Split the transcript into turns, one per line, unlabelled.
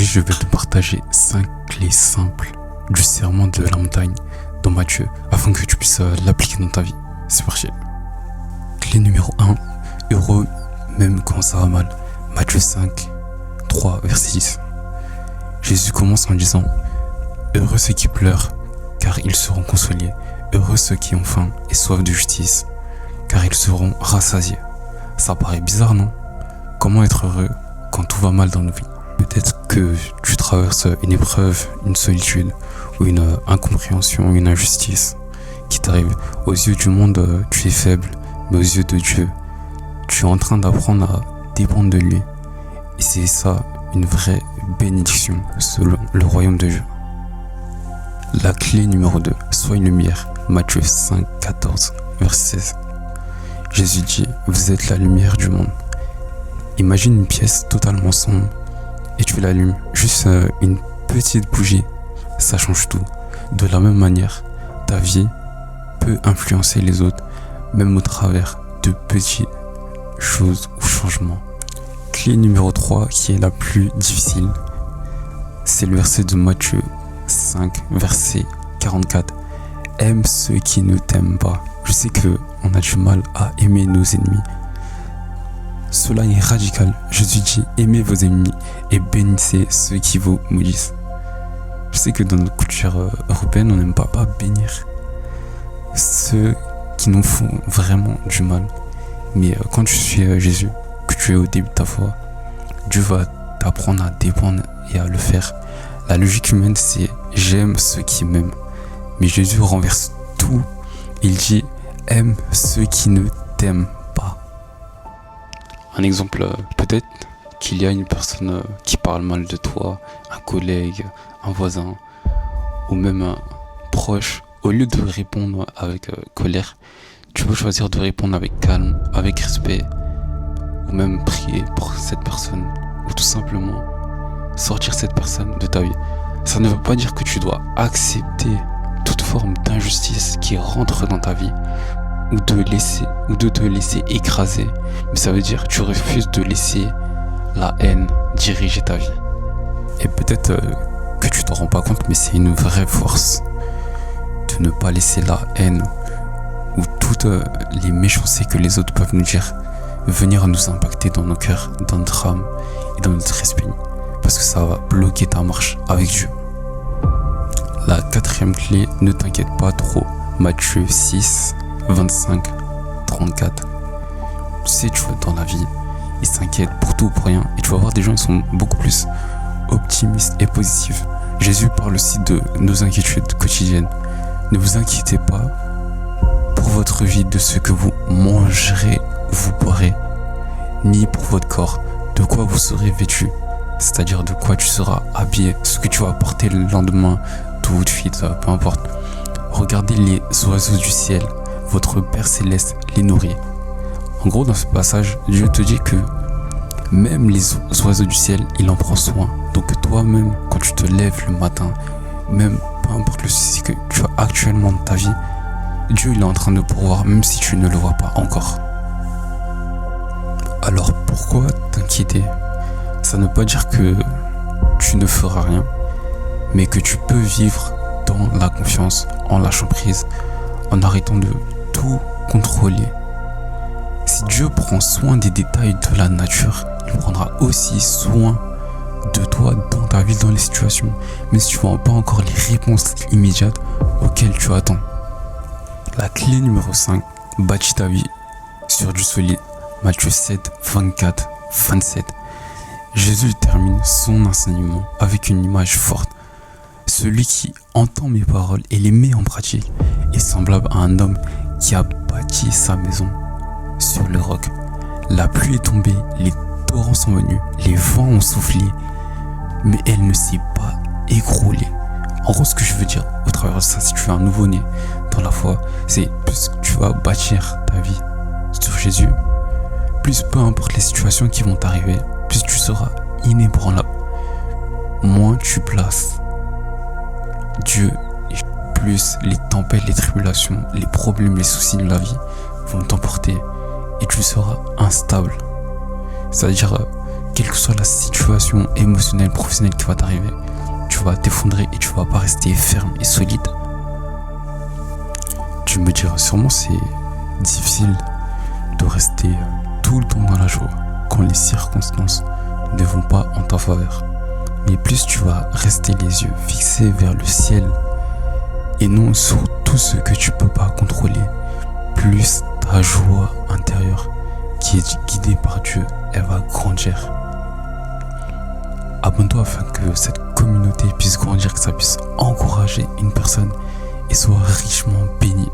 Aujourd'hui, je vais te partager 5 clés simples du serment de la montagne dans Matthieu afin que tu puisses l'appliquer dans ta vie. C'est parti. Clé numéro 1. Heureux même quand ça va mal. Matthieu 5, 3, verset 10. Jésus commence en disant: heureux ceux qui pleurent, car ils seront consolés. Heureux ceux qui ont faim et soif de justice, car ils seront rassasiés. Ça paraît bizarre, non? Comment être heureux quand tout va mal dans nos vies? Peut-être que tu traverses une épreuve, une solitude ou une incompréhension, une injustice qui t'arrive. Aux yeux du monde, tu es faible, mais aux yeux de Dieu, tu es en train d'apprendre à dépendre de lui. Et c'est ça, une vraie bénédiction selon le royaume de Dieu. La clé numéro 2, sois une lumière. Matthieu 5, 14, verset 16. Jésus dit: vous êtes la lumière du monde. Imagine une pièce totalement sombre et tu l'allumes, juste une petite bougie, ça change tout. De la même manière, ta vie peut influencer les autres, même au travers de petites choses ou changements. Clé numéro 3, qui est la plus difficile, c'est le verset de Matthieu 5, verset 44. Aime ceux qui ne t'aiment pas. Je sais qu'on a du mal à aimer nos ennemis. Cela est radical. Jésus dit: aimez vos ennemis et bénissez ceux qui vous maudissent. Je sais que dans notre culture européenne, on n'aime pas bénir ceux qui nous font vraiment du mal. Mais quand tu suis Jésus, que tu es au début de ta foi, Dieu va t'apprendre à dépendre et à le faire. La logique humaine, c'est j'aime ceux qui m'aiment. Mais Jésus renverse tout. Il dit: aime ceux qui ne t'aiment pas. Un exemple, peut-être qu'il y a une personne qui parle mal de toi, un collègue, un voisin, ou même un proche. Au lieu de répondre avec colère, tu peux choisir de répondre avec calme, avec respect, ou même prier pour cette personne, ou tout simplement sortir cette personne de ta vie. Ça ne veut pas dire que tu dois accepter toute forme d'injustice qui rentre dans ta vie, ou de te laisser écraser, mais ça veut dire que tu refuses de laisser la haine diriger ta vie. Et peut-être que tu t'en rends pas compte, mais c'est une vraie force de ne pas laisser la haine ou toutes les méchancetés que les autres peuvent nous dire venir nous impacter dans nos cœurs, dans notre âme et dans notre esprit, parce que ça va bloquer ta marche avec Dieu. La 4e clé, ne t'inquiète pas trop. Matthieu 6, 25, 34. Tu sais, tu vois, dans la vie, ils s'inquiètent pour tout ou pour rien. Et tu vas voir des gens, ils sont beaucoup plus optimistes et positifs. Jésus parle aussi de nos inquiétudes quotidiennes. Ne vous inquiétez pas pour votre vie de ce que vous mangerez ou vous boirez, ni pour votre corps, de quoi vous serez vêtu, c'est-à-dire de quoi tu seras habillé, ce que tu vas porter le lendemain, tout de suite, peu importe. Regardez les oiseaux du ciel, votre Père Céleste les nourrit. En gros, dans ce passage, Dieu te dit que même les oiseaux du ciel, il en prend soin. Donc toi-même, quand tu te lèves le matin, même peu importe le souci que tu as actuellement dans ta vie, Dieu il est en train de pourvoir, même si tu ne le vois pas encore. Alors pourquoi t'inquiéter? Ça ne veut pas dire que tu ne feras rien, mais que tu peux vivre dans la confiance, en lâchant prise, en arrêtant de tout contrôler. Si Dieu prend soin des détails de la nature, il prendra aussi soin de toi dans ta vie, dans les situations, mais si tu vois pas encore les réponses immédiates auxquelles tu attends. La clé numéro 5, bâtis ta vie sur du solide. Matthieu 7, 24, 27. Jésus termine son enseignement avec une image forte. Celui qui entend mes paroles et les met en pratique est semblable à un homme qui a bâti sa maison sur le roc. La pluie est tombée, les torrents sont venus, les vents ont soufflé, mais elle ne s'est pas écroulée. En gros, ce que je veux dire au travers de ça, si tu es un nouveau-né dans la foi, c'est plus tu vas bâtir ta vie sur Jésus, plus peu importe les situations qui vont t'arriver, plus tu seras inébranlable. Moins tu places Dieu, et plus les tempêtes, les tribulations, les problèmes, les soucis de la vie vont t'emporter et tu seras instable. C'est-à-dire quelle que soit la situation émotionnelle, professionnelle qui va t'arriver, tu vas t'effondrer et tu vas pas rester ferme et solide. Tu me diras sûrement c'est difficile de rester tout le temps dans la joie quand les circonstances ne vont pas en ta faveur. Mais plus tu vas rester les yeux fixés vers le ciel et non sur tout ce que tu peux pas contrôler, plus ta joie intérieure qui est guidée par Dieu, elle va grandir. Abonne-toi afin que cette communauté puisse grandir, que ça puisse encourager une personne et soit richement bénie.